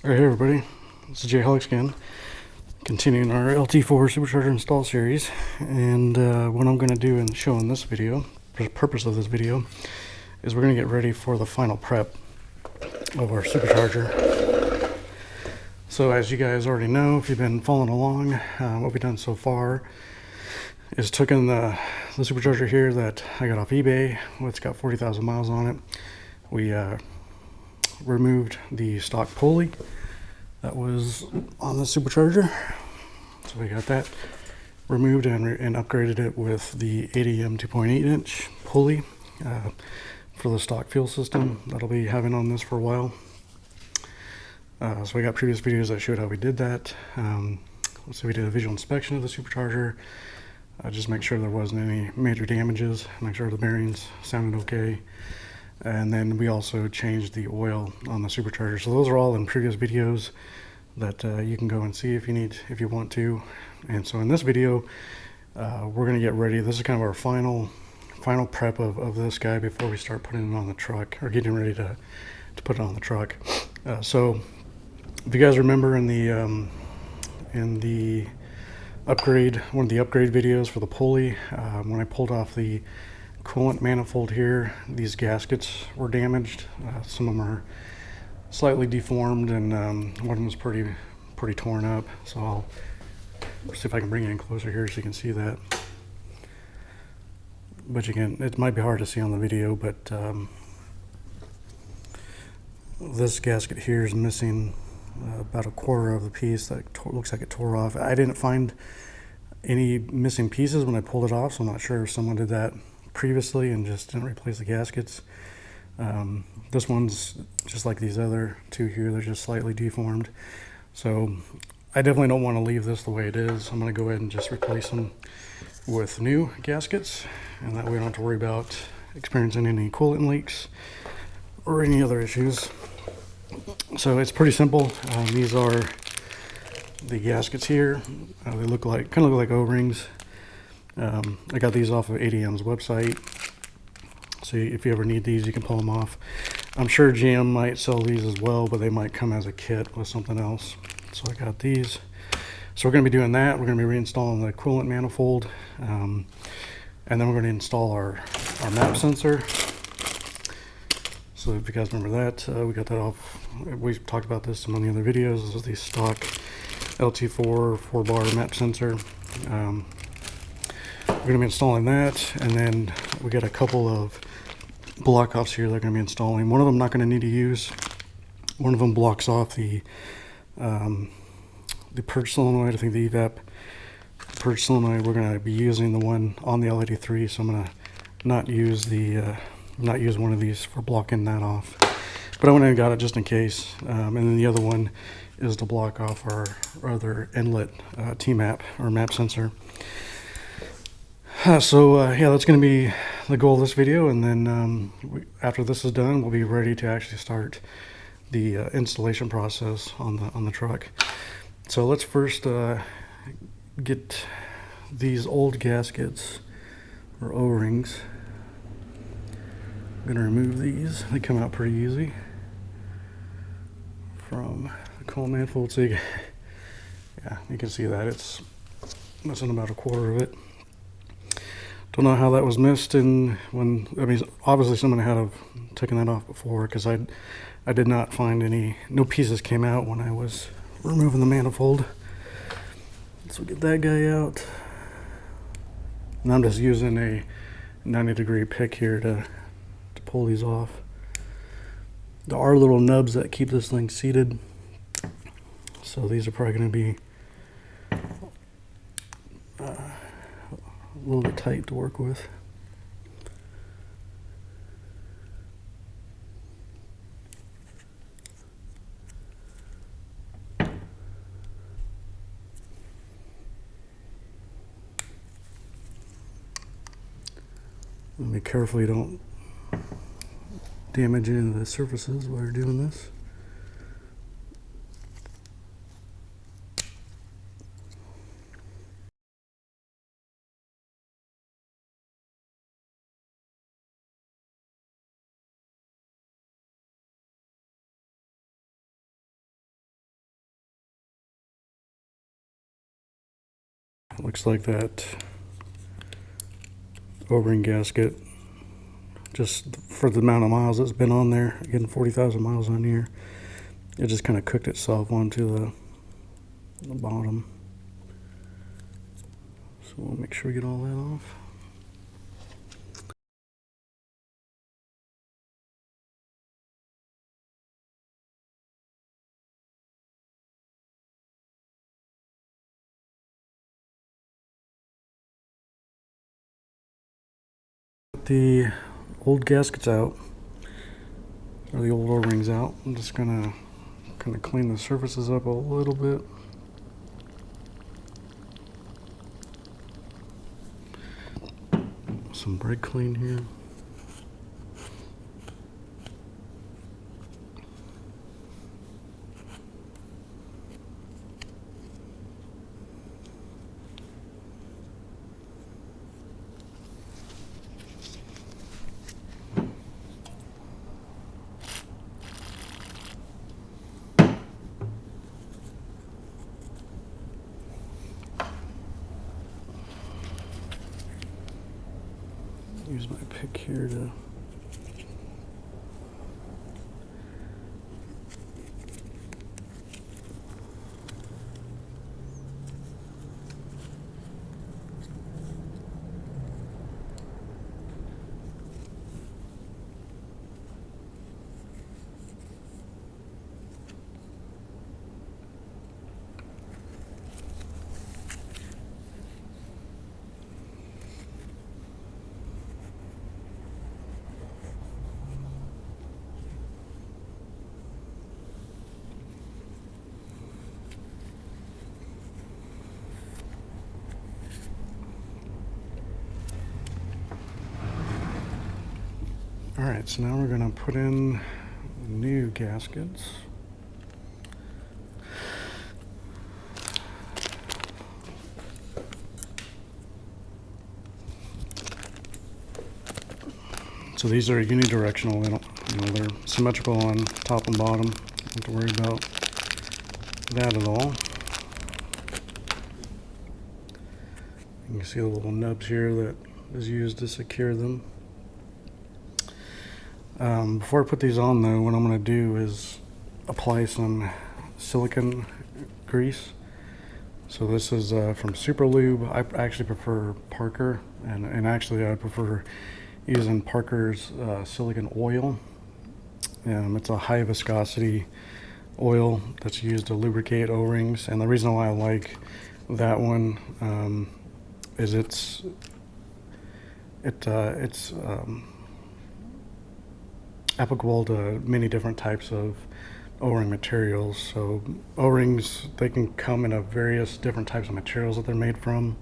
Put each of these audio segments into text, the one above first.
Alright, hey everybody, this is Jay Helix again, continuing our LT4 Supercharger install series. And what I'm going to do and show in this video, the purpose of this video, is we're going to get ready for the final prep of our supercharger. So as you guys already know, if you've been following along, what we've done so far is taken the supercharger here that I got off eBay. It's got 40,000 miles on it. We removed the stock pulley that was on the supercharger, so we got that removed and upgraded it with the 80M 2.8 inch pulley for the stock fuel system that'll be having on this for a while. So we got previous videos that showed how we did that. Let's say we did a visual inspection of the supercharger, just make sure there wasn't any major damages, make sure the bearings sounded okay. And then we also changed the oil on the supercharger. So those are all in previous videos that you can go and see if you want to. And so in this video, we're going to get ready. This is kind of our final prep of this guy before we start putting it on the truck, or getting ready to put it on the truck. So if you guys remember in the upgrade, one of the upgrade videos for the pulley, when I pulled off the coolant manifold here, these gaskets were damaged. Some of them are slightly deformed, and one of them is pretty torn up. So I'll see if I can bring it in closer here so you can see that. But it might be hard to see on the video, but this gasket here is missing about a quarter of the piece that looks like it tore off. I didn't find any missing pieces when I pulled it off, so I'm not sure if someone did that previously and just didn't replace the gaskets. This one's just like these other two here, they're just slightly deformed. So I definitely don't want to leave this the way it is. I'm going to go ahead and just replace them with new gaskets, and that way we don't have to worry about experiencing any coolant leaks or any other issues. So it's pretty simple. These are the gaskets here. They kind of look like O-rings. I got these off of ADM's website, so if you ever need these, you can pull them off. I'm sure GM might sell these as well, but they might come as a kit with something else. So I got these. So we're going to be doing that. We're going to be reinstalling the coolant manifold, and then we're going to install our map sensor. So if you guys remember that, we got that off. We've talked about this in many other videos. This is the stock LT4 4-bar map sensor. We're going to be installing that, and then we got a couple of block offs here they're going to be installing. One of them I'm not going to need to use. One of them blocks off the purge solenoid. I think the evap purge solenoid. We're going to be using the one on the LT3, so I'm going to not use one of these for blocking that off. But I went and got it just in case. And then the other one is to block off our other inlet TMap or map sensor. Yeah, that's going to be the goal of this video, and then after this is done, we'll be ready to actually start the installation process on the truck. So let's first get these old gaskets, or O-rings. I'm going to remove these. They come out pretty easy from the coolant manifold. So yeah, you can see that it's missing about a quarter of it. Don't know how that was missed, and obviously someone had to have taken that off before, because I did not find no pieces came out when I was removing the manifold. So get that guy out, and I'm just using a 90-degree pick here to pull these off. There are little nubs that keep this thing seated, so these are probably going to be a little bit tight to work with. Be careful you don't damage any of the surfaces while you're doing this. looks like that O-ring gasket, just for the amount of miles it's been on there, getting 40,000 miles on here, it just kind of cooked itself onto the bottom. So we'll make sure we get all that off. The old gaskets out, or the old O-rings out. I'm just gonna kind of clean the surfaces up a little bit. Some brake clean here. Use my pick here to Alright, so now we're going to put in new gaskets. So these are unidirectional, they don't, they're symmetrical on top and bottom. Don't have to worry about that at all. You can see the little nubs here that is used to secure them. Before I put these on though, what I'm going to do is apply some silicone grease. So this is from Super Lube. I actually prefer Parker, and actually I prefer using Parker's silicone oil. It's a high viscosity oil that's used to lubricate O-rings, and the reason why I like that one is it's applicable to many different types of O-ring materials. So O-rings, they can come in a various different types of materials that they're made from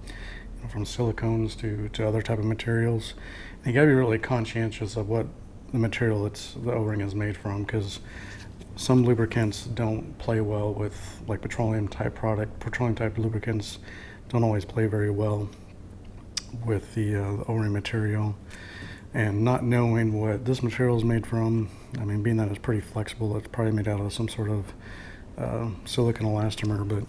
silicones to other type of materials. And you gotta be really conscientious of what the material the O-ring is made from, because some lubricants don't play well with like petroleum type lubricants don't always play very well with the O-ring material. And not knowing what this material is made from, I mean, being that it's pretty flexible, it's probably made out of some sort of silicone elastomer. But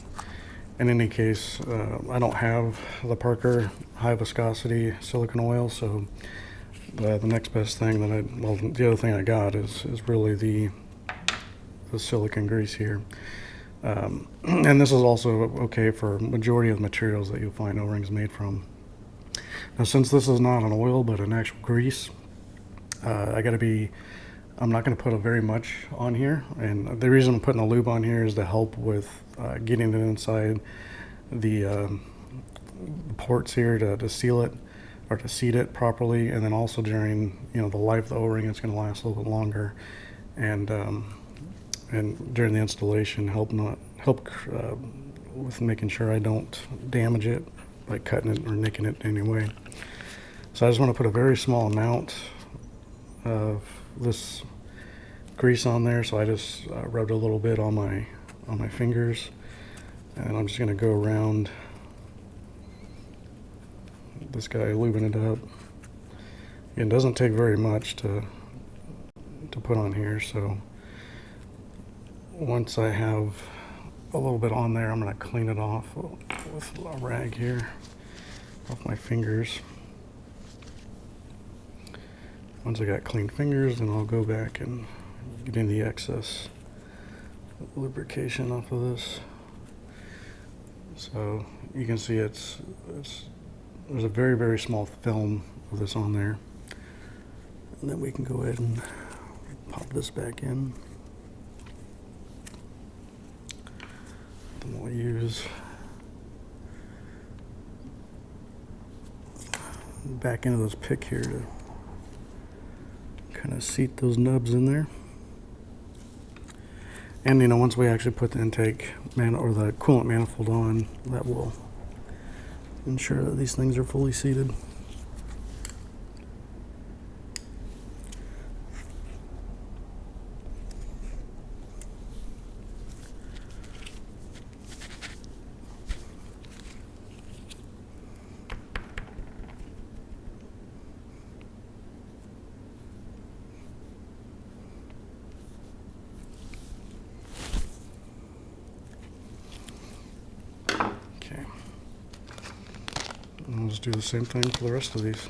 in any case, I don't have the Parker high viscosity silicone oil, so the next best thing that the other thing I got is really the silicone grease here. And this is also okay for majority of the materials that you'll find O-rings made from. Now, since this is not an oil but an actual grease, I'm not going to put very much on here, and the reason I'm putting the lube on here is to help with getting it inside the ports here to seal it or to seat it properly, and then also during the life of the O-ring, it's going to last a little bit longer, and during the installation help with making sure I don't damage it by cutting it or nicking it anyway. So I just want to put a very small amount of this grease on there. So I just rubbed a little bit on my fingers, and I'm just going to go around this guy, lubing it up. It doesn't take very much to put on here. So once I have a little bit on there. I'm going to clean it off with a rag here off my fingers. Once I got clean fingers, then I'll go back and get in the excess lubrication off of this. So you can see there's a very, very small film of this on there. And then we can go ahead and pop this back in. Then we'll use back into this pick here to kind of seat those nubs in there. And you know, once we actually put the intake or the coolant manifold on, that will ensure that these things are fully seated. And I'll just do the same thing for the rest of these.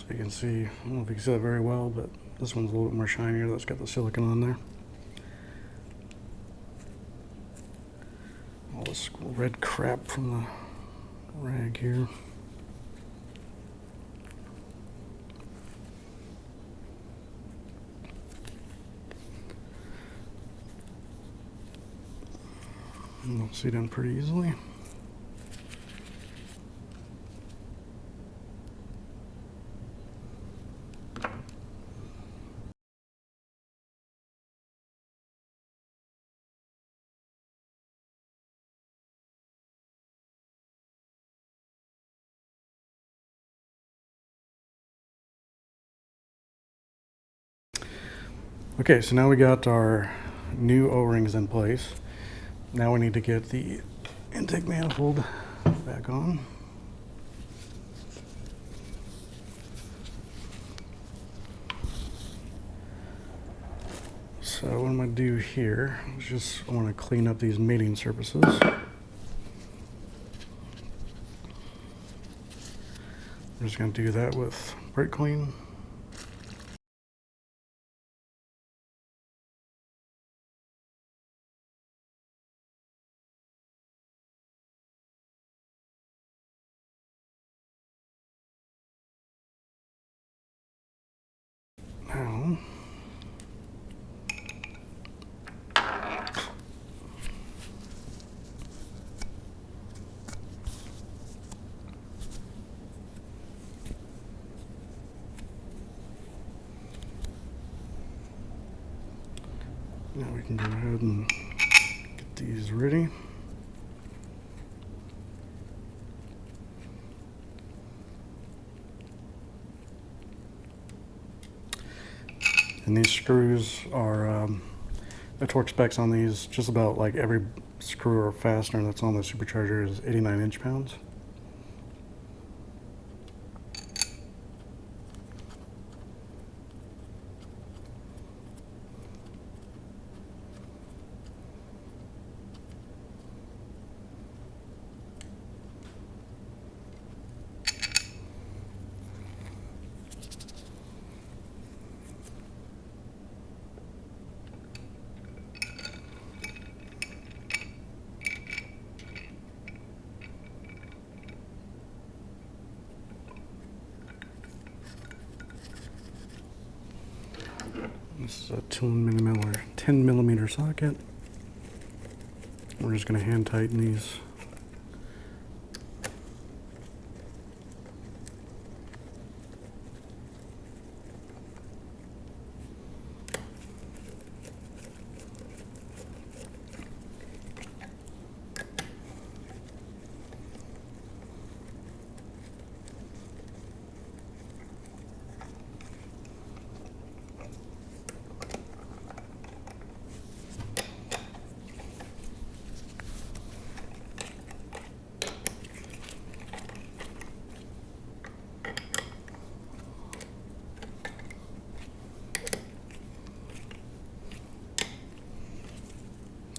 You can see, I don't know if you can see that very well, but this one's a little bit more shinier. That's got the silicone on there. All this red crap from the rag here. And they'll seat in pretty easily. Okay, so now we got our new O-rings in place. Now we need to get the intake manifold back on. So what I'm going to do here is I want to clean up these mating surfaces. I'm just going to do that with brake clean. Now, we can go ahead and get these ready. And these screws are, the torque specs on these, just about like every screw or fastener that's on the supercharger is 89 inch-pounds. This is a 10 millimeter socket. We're just going to hand tighten these.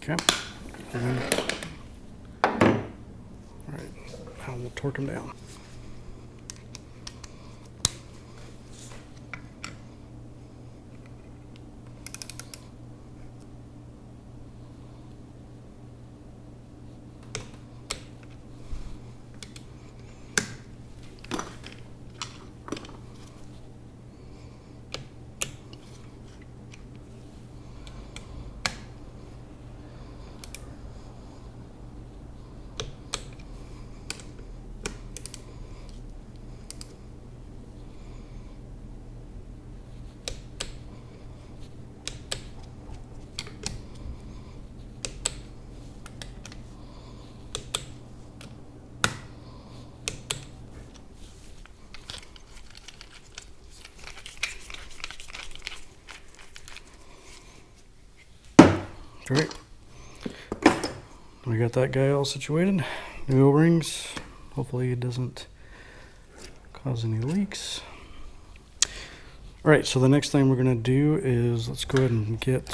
Okay. All right. Now we'll torque them down. All right, we got that guy all situated. New O-rings. Hopefully it doesn't cause any leaks. All right, so the next thing we're gonna do is let's go ahead and get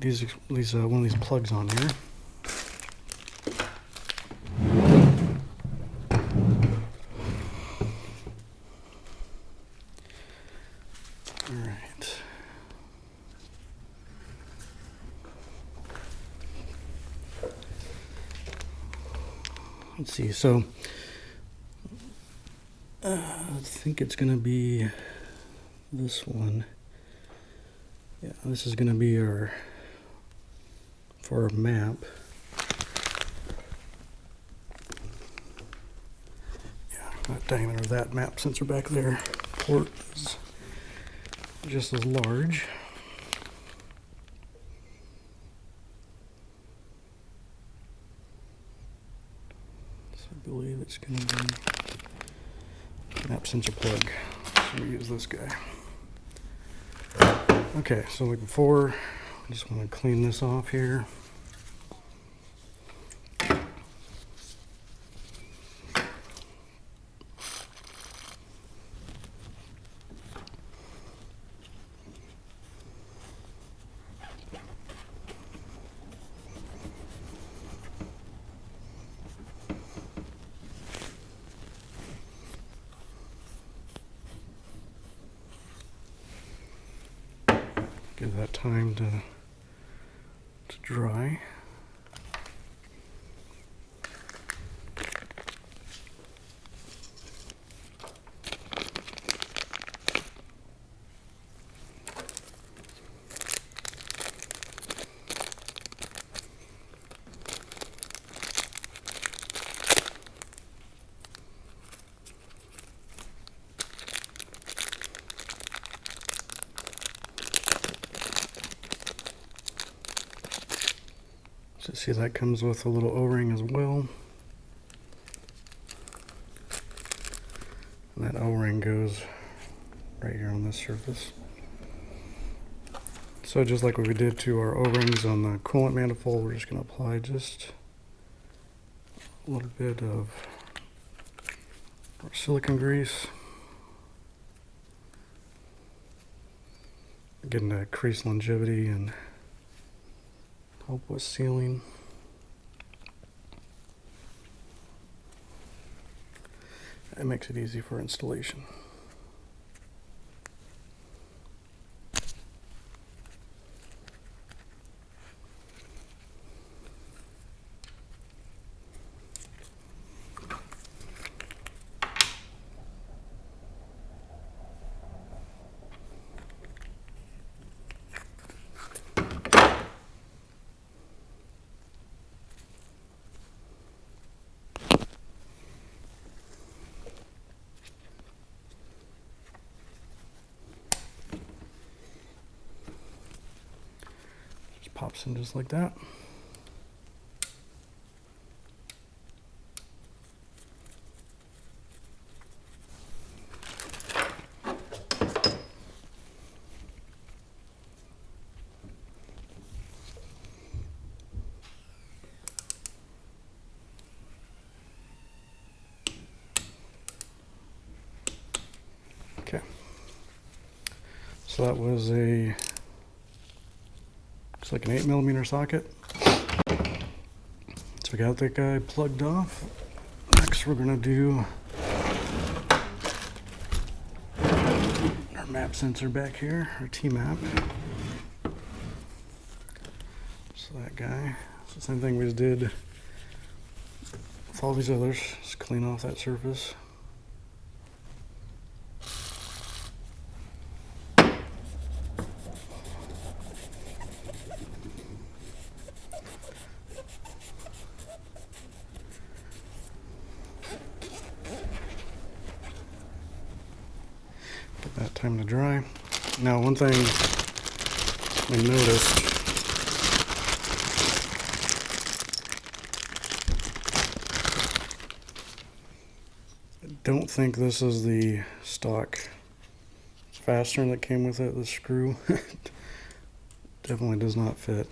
one of these plugs on here. All right. Let's see, so I think it's gonna be this one. Yeah, this is gonna be for our map. Yeah, that diameter of that map sensor back there port is just as large. I believe it's going to be map sensor plug. So we use this guy. Okay, so like before, I just want to clean this off here. Give that time to dry. So see, that comes with a little O-ring as well. And that O-ring goes right here on this surface. So just like what we did to our O-rings on the coolant manifold, we're just going to apply just a little bit of our silicone grease. Getting that crease longevity and help with sealing. It makes it easy for installation. pops in just like that. Okay, so that was looks like an 8mm socket. So we got that guy plugged off. Next we're gonna do our map sensor back here, our TMap. So that guy, it's the same thing we just did with all these others, just clean off that surface. Get that time to dry. Now, one thing I noticed, I don't think this is the stock fastener that came with it, the screw. Definitely does not fit.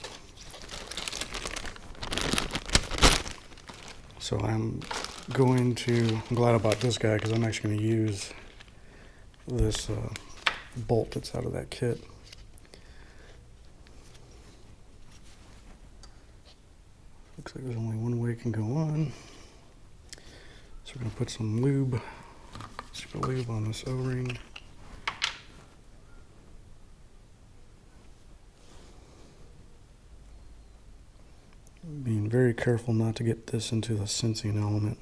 So I'm glad I bought this guy because I'm actually going to use this bolt that's out of that kit. Looks like there's only one way it can go on. So we're going to put some lube, super lube on this O-ring. Being very careful not to get this into the sensing element.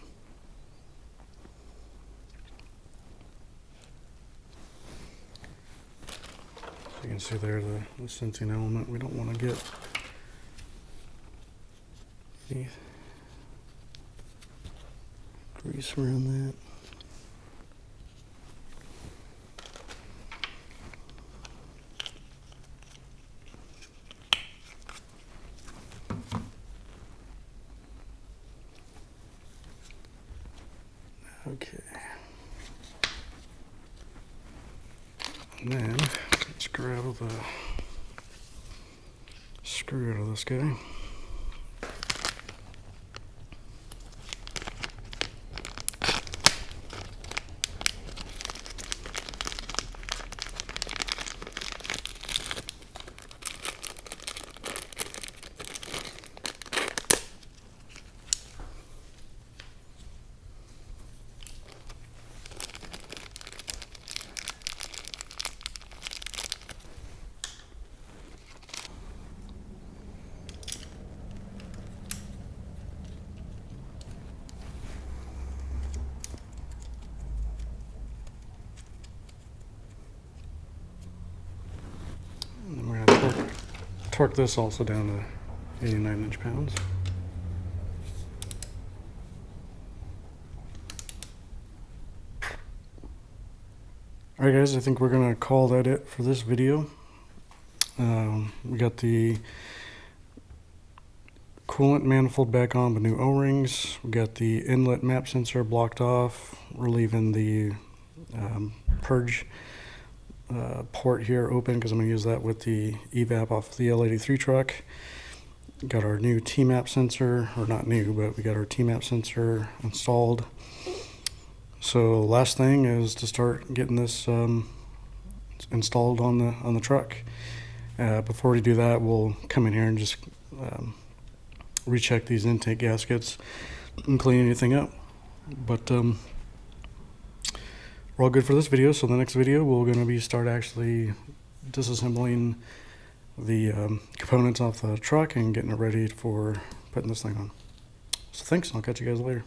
You can see there the sensing element. We don't want to get any grease around that. Okay. And then let's grab the screw out of this guy. And then we're going to torque this also down to 89 inch-pounds. Alright guys, I think we're going to call that it for this video. We got the coolant manifold back on with new O-rings. We got the inlet map sensor blocked off. We're leaving the purge port here open because I'm going to use that with the evap off the L83 truck. Got our new TMap sensor, or not new, but we got our TMap sensor installed. So last thing is to start getting this installed on the truck. Before we do that, we'll come in here and just recheck these intake gaskets and clean anything up. But we're all good for this video. So the next video we're going to be actually disassembling the components off the truck and getting it ready for putting this thing on. So thanks, and I'll catch you guys later.